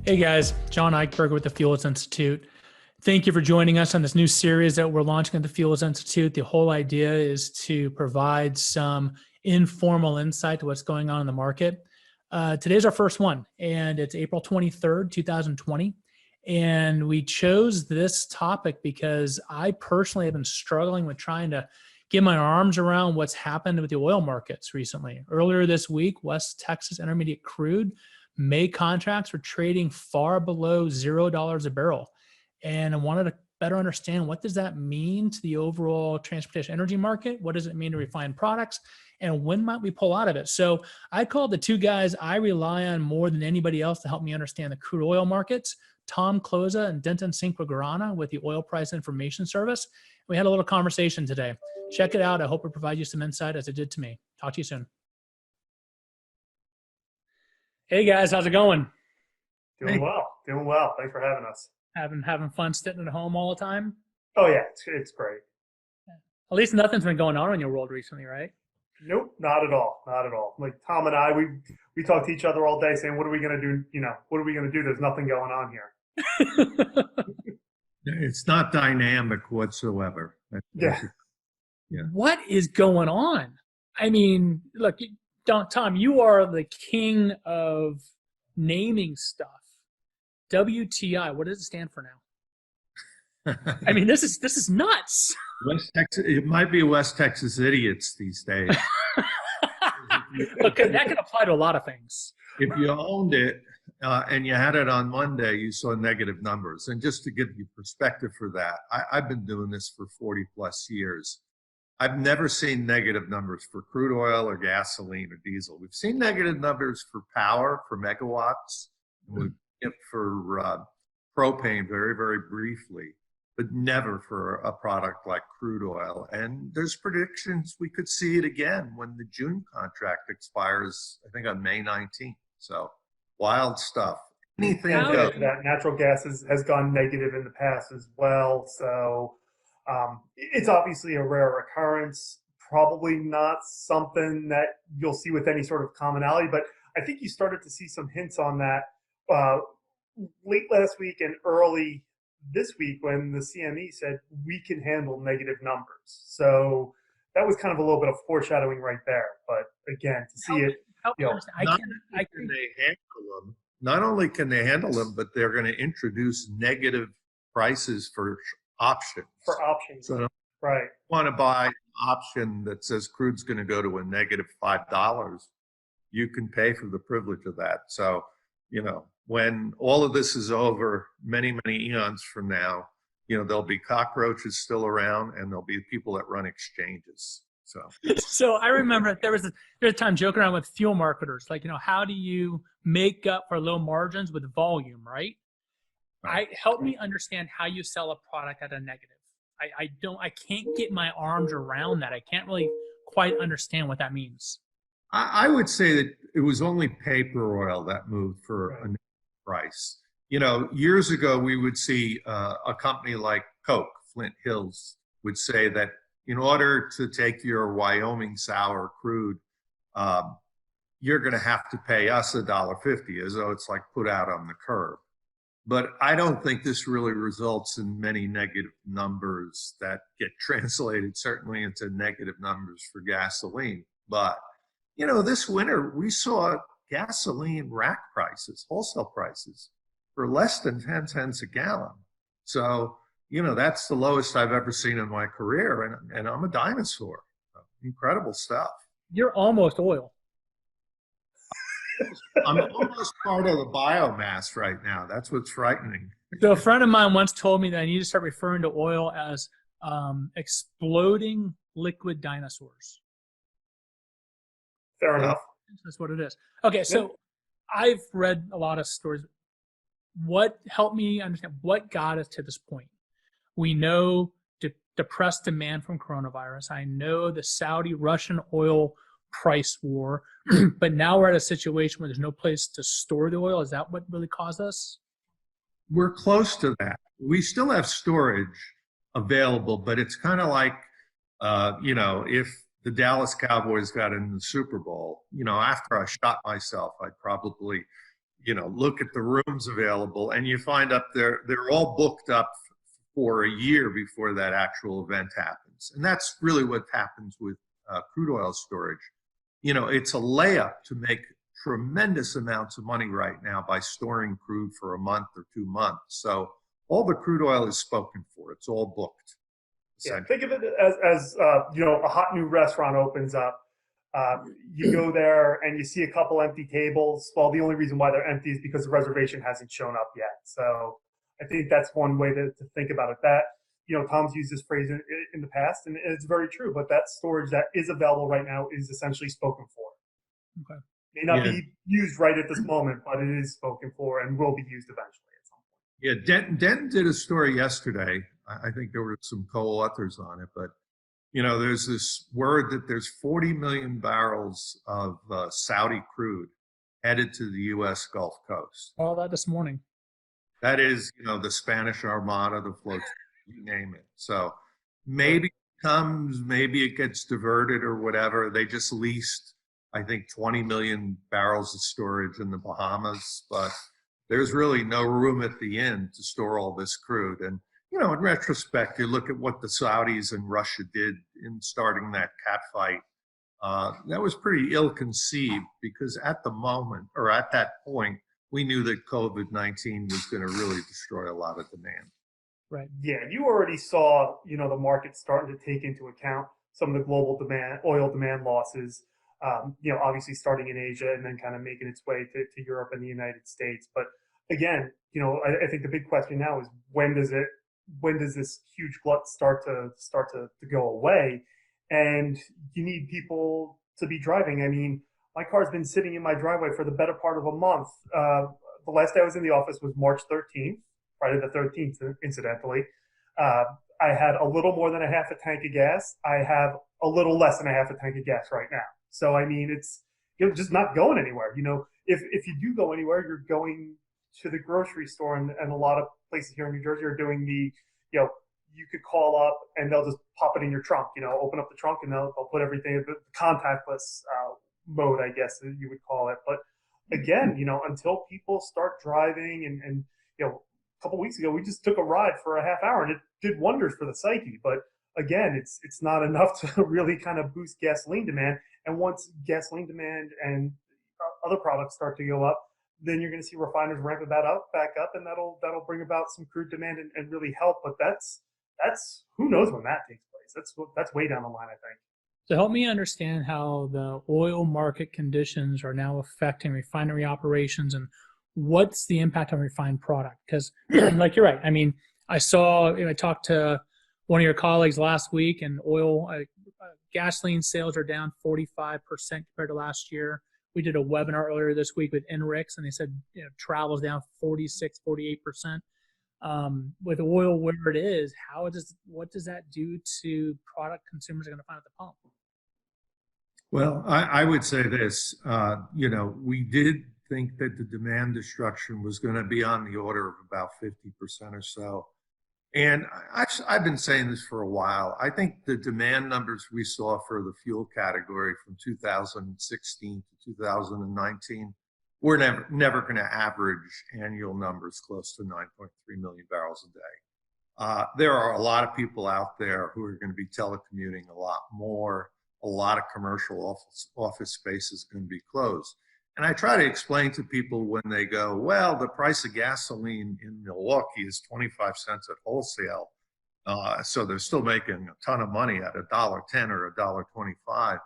Hey guys, John Eichberger with the Fuels Institute. Thank you for joining us on this new series that we're launching at the Fuels Institute. The whole idea is to provide some informal insight to what's going on in the market. Today's our first one, and it's April 23rd, 2020. And we chose this topic because I personally have been struggling with trying to get my arms around what's happened with the oil markets recently. Earlier this week, West Texas Intermediate Crude May contracts were trading far below $0 a barrel. And I wanted to better understand, what does that mean to the overall transportation energy market? What does it mean to refined products? And when might we pull out of it? So I called the two guys I rely on more than anybody else to help me understand the crude oil markets, Tom Kloza and Denton Cinquegrana with the Oil Price Information Service. We had a little conversation today. Check it out. I hope it provides you some insight as it did to me. Talk to you soon. Hey guys, how's it going? Doing well. Doing well. Thanks for having us. Having fun sitting at home all the time? Oh yeah, it's great. At least nothing's been going on in your world recently, right? Nope, not at all. Not at all. Like Tom and I, we talk to each other all day saying, what are we going to do? What are we going to do? There's nothing going on here. It's not dynamic whatsoever. Yeah. What is going on? I mean, look, Tom, you are the king of naming stuff. WTI, what does it stand for now? I mean, this is nuts. West Texas, it might be West Texas idiots these days. Look, that can apply to a lot of things. If you owned it and you had it on Monday, you saw negative numbers. And just to give you perspective for that, I've been doing this for 40 plus years. I've never seen negative numbers for crude oil or gasoline or diesel. We've seen negative numbers for power, for megawatts, for propane very, very briefly, but never for a product like crude oil. And there's predictions we could see it again when the June contract expires, I think on May 19th. So wild stuff. Anything goes. That natural gas has gone negative in the past as well. So it's obviously a rare occurrence, probably not something that you'll see with any sort of commonality, but I think you started to see some hints on that late last week and early this week when the CME said we can handle negative numbers. So that was kind of a little bit of foreshadowing right there. But again, to see it, not only can they handle them, but they're going to introduce negative prices for options. So right. If you want to buy an option that says crude's going to go to a negative $5, you can pay for the privilege of that. So, when all of this is over, many, many eons from now, there'll be cockroaches still around and there'll be people that run exchanges. So I remember there was a time joking around with fuel marketers, like, how do you make up for low margins with volume, right? Help me understand how you sell a product at a negative. I can't get my arms around that. I can't really quite understand what that means. I would say that it was only paper oil that moved for a negative price. Years ago, we would see a company like Coke, Flint Hills, would say that in order to take your Wyoming sour crude, you're going to have to pay us $1.50, as though it's like put out on the curb. But I don't think this really results in many negative numbers that get translated certainly into negative numbers for gasoline. But, this winter we saw gasoline rack prices, wholesale prices, for less than 10 cents a gallon. So, that's the lowest I've ever seen in my career. And I'm a dinosaur. Incredible stuff. You're almost oil. I'm almost part of the biomass right now. That's what's frightening. So a friend of mine once told me that I need to start referring to oil as exploding liquid dinosaurs. Fair enough. That's what it is. Okay, so I've read a lot of stories. Help me understand what got us to this point? We know depressed demand from coronavirus. I know the Saudi-Russian oil price war, but now we're at a situation where there's no place to store the oil. Is that what really caused us? We're close to that. We still have storage available, but it's kind of like, if the Dallas Cowboys got in the Super Bowl, after I shot myself, I'd probably, look at the rooms available, and you find up they're all booked up for a year before that actual event happens. And that's really what happens with crude oil storage. It's a layup to make tremendous amounts of money right now by storing crude for a month or 2 months. So all the crude oil is spoken for. It's all booked. Yeah, think of it as a hot new restaurant opens up. You go there and you see a couple empty tables. Well, the only reason why they're empty is because the reservation hasn't shown up yet. So I think that's one way to think about it. That, Tom's used this phrase in the past, and it's very true. But that storage that is available right now is essentially spoken for. Okay. May not be used right at this moment, but it is spoken for and will be used eventually at some point. Yeah, Denton did a story yesterday. I think there were some co-authors on it, but there's this word that there's 40 million barrels of Saudi crude headed to the U.S. Gulf Coast. All that this morning. That is, the Spanish Armada, the floats, you name it. So maybe it comes, maybe it gets diverted or whatever. They just leased, I think, 20 million barrels of storage in the Bahamas, but there's really no room at the end to store all this crude. And, in retrospect, you look at what the Saudis and Russia did in starting that catfight. That was pretty ill-conceived because at that point, we knew that COVID-19 was going to really destroy a lot of demand. Right. Yeah, you already saw, the market starting to take into account some of the global oil demand losses, obviously starting in Asia and then kind of making its way to Europe and the United States. But again, I think the big question now is when does this huge glut start to go away? And you need people to be driving. I mean, my car's been sitting in my driveway for the better part of a month. The last day I was in the office was March 13th, Friday the 13th, incidentally. I had a little more than a half a tank of gas. I have a little less than a half a tank of gas right now. So, I mean, it's just not going anywhere. If you do go anywhere, you're going to the grocery store, and a lot of places here in New Jersey are doing you could call up and they'll just pop it in your trunk, open up the trunk and they'll put everything, the contactless mode, I guess you would call it. But again, until people start driving and a couple weeks ago, we just took a ride for a half hour and it did wonders for the psyche. But again, it's not enough to really kind of boost gasoline demand. And once gasoline demand and other products start to go up, then you're going to see refiners ramp it back up, and that'll bring about some crude demand and really help. But that's who knows when that takes place. That's way down the line, I think. So help me understand how the oil market conditions are now affecting refinery operations and what's the impact on refined product? Because like you're right. I mean, I talked to one of your colleagues last week, and gasoline sales are down 45% compared to last year. We did a webinar earlier this week with Enrix, and they said travel's down 46, 48%. With oil where it is, what does that do to product consumers are going to find at the pump? Well, I would say this, we did think that the demand destruction was going to be on the order of about 50% or so. And I've been saying this for a while. I think the demand numbers we saw for the fuel category from 2016 to 2019 we're never going to average annual numbers close to 9.3 million barrels a day. There are a lot of people out there who are going to be telecommuting a lot more. A lot of commercial office space is going to be closed. And I try to explain to people when they go, well, the price of gasoline in Milwaukee is 25 cents at wholesale. So they're still making a ton of money at $1.10 or $1.25.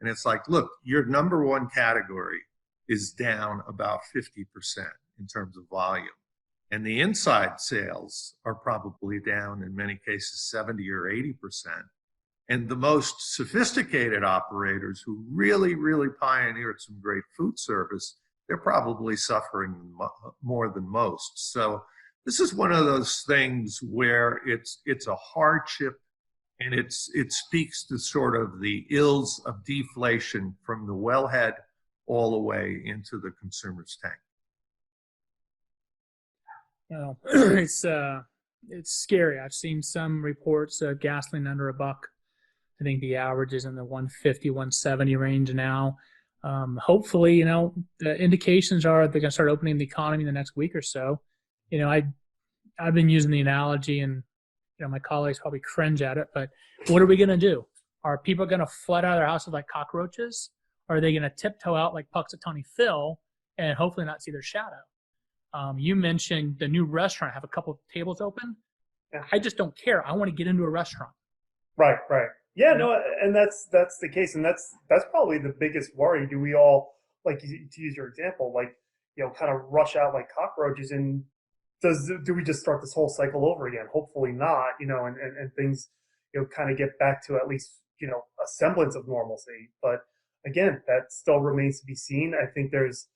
And it's like, look, your number one category is down about 50% in terms of volume. And the inside sales are probably down in many cases 70 or 80%. And the most sophisticated operators who really, really pioneered some great food service, they're probably suffering more than most. So this is one of those things where it's a hardship, and it speaks to sort of the ills of deflation from the wellhead all the way into the consumer's tank. Well, it's scary. I've seen some reports of gasoline under $1. I think the average is in the 150, 170 range now. Hopefully, the indications are they're going to start opening the economy in the next week or so. I've been using the analogy, and my colleagues probably cringe at it, but what are we going to do? Are people going to flood out of their houses like cockroaches? Or are they going to tiptoe out like Puxatawny Phil and hopefully not see their shadow? You mentioned the new restaurant, have a couple of tables open. Yeah. I just don't care. I want to get into a restaurant. Right. Yeah, no, and that's the case, and that's probably the biggest worry. Do we all, like, to use your example, like, kind of rush out like cockroaches, and do we just start this whole cycle over again? Hopefully not, and things, kind of get back to at least, a semblance of normalcy. But again, that still remains to be seen. I think there's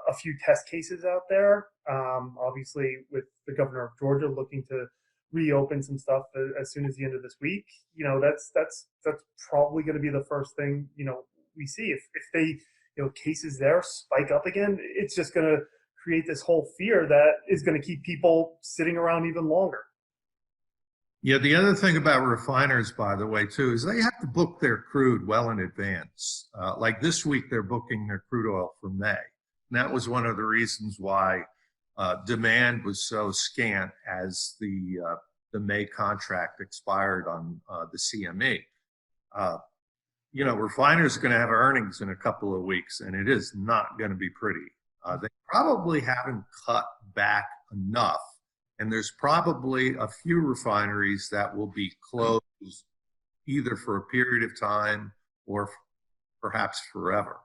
a few test cases out there. Obviously, with the governor of Georgia looking to reopen some stuff as soon as the end of this week, that's probably going to be the first thing we see. If they cases there spike up again, it's just going to create this whole fear that is going to keep people sitting around even longer. Yeah, the other thing about refiners, by the way, too, is they have to book their crude well in advance. Like this week, they're booking their crude oil for May. And that was one of the reasons why demand was so scant as the May contract expired on the CME. Refiners are going to have earnings in a couple of weeks, and it is not going to be pretty. They probably haven't cut back enough. And there's probably a few refineries that will be closed either for a period of time or perhaps forever.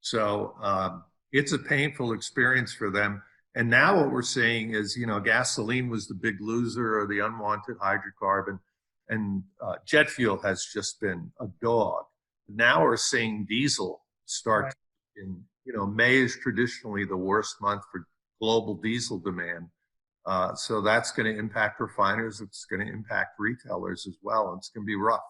So it's a painful experience for them. And now what we're seeing is, gasoline was the big loser or the unwanted hydrocarbon, and jet fuel has just been a dog. Now we're seeing diesel start. Right. May is traditionally the worst month for global diesel demand. So that's going to impact refiners. It's going to impact retailers as well. It's going to be rough.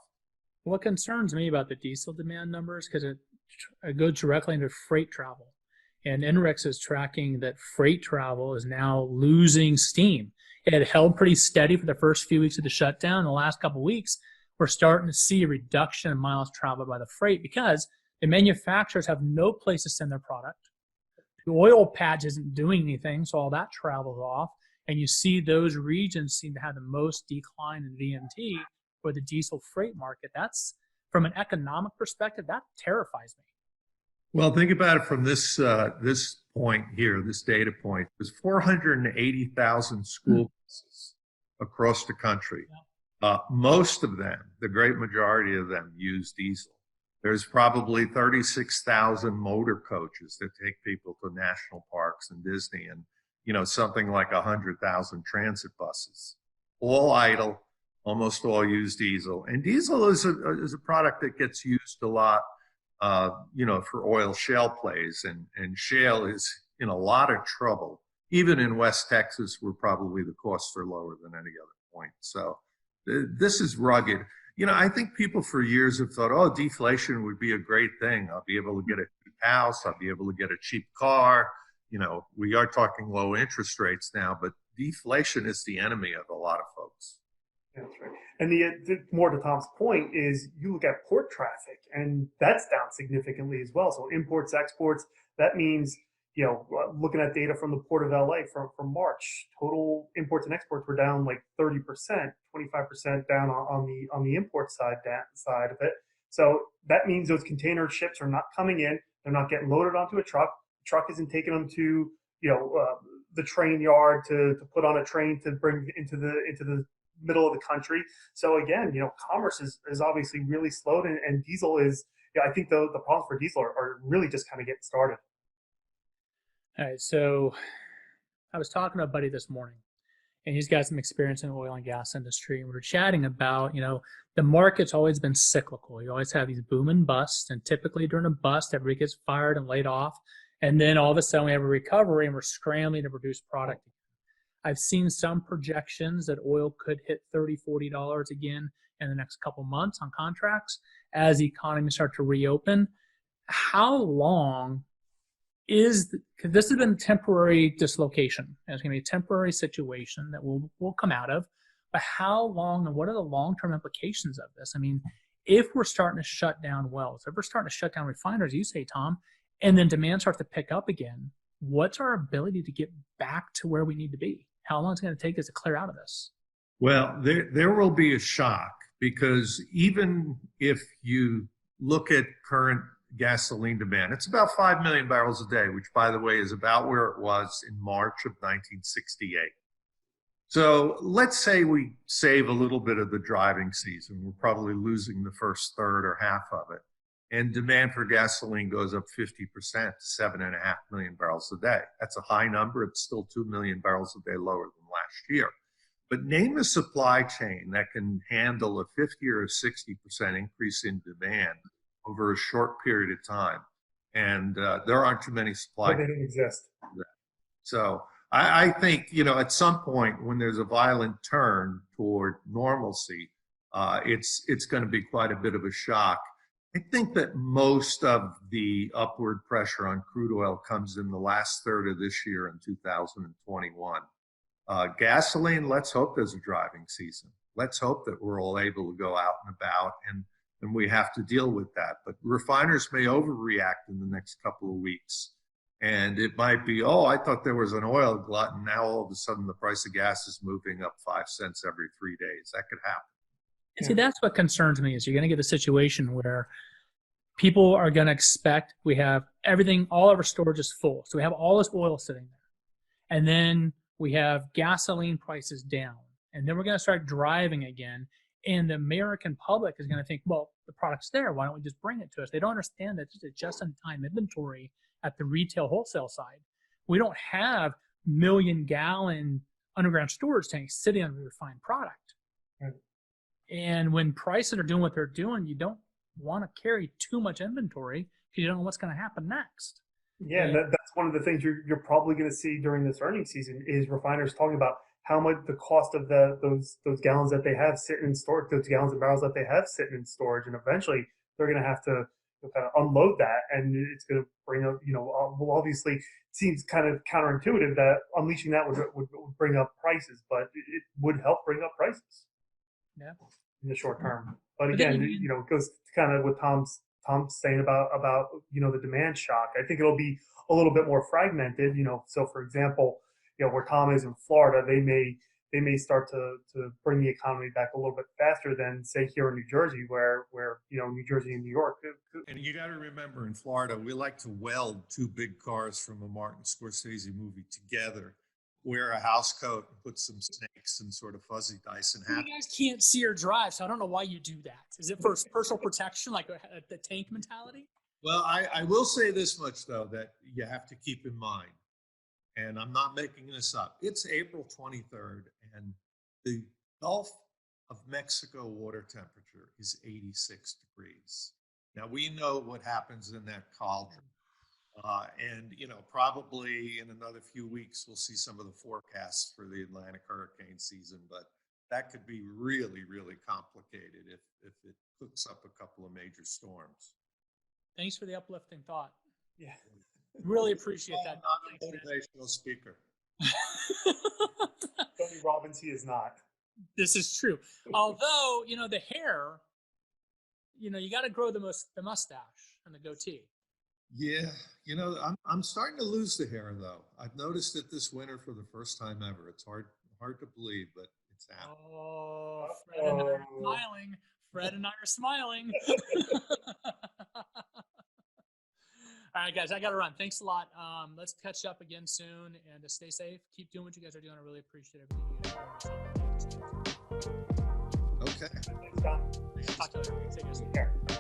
What concerns me about the diesel demand numbers, because it goes directly into freight travel. And NREX is tracking that freight travel is now losing steam. It had held pretty steady for the first few weeks of the shutdown. The last couple of weeks, we're starting to see a reduction in miles traveled by the freight because the manufacturers have no place to send their product. The oil patch isn't doing anything, so all that travels off. And you see those regions seem to have the most decline in VMT for the diesel freight market. That's, from an economic perspective, that terrifies me. Well, think about it from this point here, this data point. There's 480,000 school buses across the country. Yeah. Most of them, the great majority of them, use diesel. There's probably 36,000 motor coaches that take people to national parks and Disney, and something like 100,000 transit buses, all idle, almost all use diesel. And diesel is a product that gets used a lot, for oil shale plays, and shale is in a lot of trouble. Even in West Texas, where probably the costs are lower than any other point. So this is rugged. I think people for years have thought, oh, deflation would be a great thing. I'll be able to get a cheap house. I'll be able to get a cheap car. We are talking low interest rates now, but deflation is the enemy of a lot of folks. That's right. And the more to Tom's point is you look at port traffic, and that's down significantly as well. So imports, exports, that means, looking at data from the Port of LA from March, total imports and exports were down like 30%, 25% down on the import side of it. So that means those container ships are not coming in. They're not getting loaded onto a truck. The truck isn't taking them to, the train yard to put on a train to bring into the middle of the country. So again, commerce is obviously really slowed, and diesel is, I think the problems for diesel are really just kind of getting started. All right. So I was talking to a buddy this morning, and he's got some experience in the oil and gas industry. And we were chatting about, the market's always been cyclical. You always have these boom and busts, and typically during a bust, everybody gets fired and laid off. And then all of a sudden we have a recovery and we're scrambling to produce product. I've seen some projections that oil could hit $30, $40 again in the next couple months on contracts as the economy starts to reopen. How long because this has been temporary dislocation, and it's going to be a temporary situation that we'll come out of, but how long and what are the long-term implications of this? I mean, if we're starting to shut down wells, if we're starting to shut down refineries, you say, Tom, and then demand starts to pick up again, what's our ability to get back to where we need to be? How long is it going to take us to clear out of this? Well, there will be a shock, because even if you look at current gasoline demand, it's about 5 million barrels a day, which, by the way, is about where it was in March of 1968. So let's say we save a little bit of the driving season. We're probably losing the first third or half of it. And demand for gasoline goes up 50% to 7.5 million barrels a day. That's a high number. It's still 2 million barrels a day lower than last year. But name a supply chain that can handle a 50 or a 60% increase in demand over a short period of time. And there aren't too many supply chains. They don't exist. So I think, at some point when there's a violent turn toward normalcy, it's going to be quite a bit of a shock. I think that most of the upward pressure on crude oil comes in the last third of this year in 2021. Gasoline, let's hope there's a driving season. Let's hope that we're all able to go out and about, and we have to deal with that. But refiners may overreact in the next couple of weeks. And it might be, I thought there was an oil glut, and now all of a sudden the price of gas is moving up 5 cents every 3 days. That could happen. And see, that's what concerns me, is you're going to get a situation where people are going to expect we have everything, all of our storage is full. So we have all this oil sitting there. And then we have gasoline prices down. And then we're going to start driving again. And the American public is going to think, well, the product's there. Why don't we just bring it to us? They don't understand that it's just-in-time inventory at the retail wholesale side. We don't have million-gallon underground storage tanks sitting on the refined product. Right. And when prices are doing what they're doing, you don't want to carry too much inventory because you don't know what's going to happen next. Yeah, and that's one of the things you're probably going to see during this earnings season is refiners talking about how much the cost of those gallons that they have sitting in storage, those gallons and barrels that they have sitting in storage, and eventually they're going to have to kind of unload that, and it's going to bring up, well, obviously it seems kind of counterintuitive that unleashing that would bring up prices, but it would help bring up prices. Yeah. In the short term. But again, it goes kind of what Tom's saying about the demand shock. I think it'll be a little bit more fragmented. So for example, where Tom is in Florida, they may start to bring the economy back a little bit faster than, say, here in New Jersey, where New Jersey and New York. And you got to remember, in Florida, we like to weld two big cars from a Martin Scorsese movie together, wear a house coat, and put some snakes and sort of fuzzy dice and hat. You guys can't see or drive, so I don't know why you do that. Is it for personal protection, like the tank mentality? Well, I will say this much, though, that you have to keep in mind, and I'm not making this up. It's April 23rd, and the Gulf of Mexico water temperature is 86 degrees. Now, we know what happens in that cauldron. And, probably in another few weeks, we'll see some of the forecasts for the Atlantic hurricane season, but that could be really, really complicated if it cooks up a couple of major storms. Thanks for the uplifting thought. Yeah. Really appreciate that. I'm not a motivational speaker. Tony Robbins, he is not. This is true. Although, the hair, you got to grow the mustache and the goatee. Yeah, I'm starting to lose the hair, though. I've noticed it this winter for the first time ever. It's hard to believe, but it's happening. Oh, Fred and I are smiling. Fred and I are smiling. All right, guys, I got to run. Thanks a lot. Let's catch up again soon, and stay safe. Keep doing what you guys are doing. I really appreciate everything you guys are doing. Okay. Thanks, Tom. Talk to you later. Take care. Take care.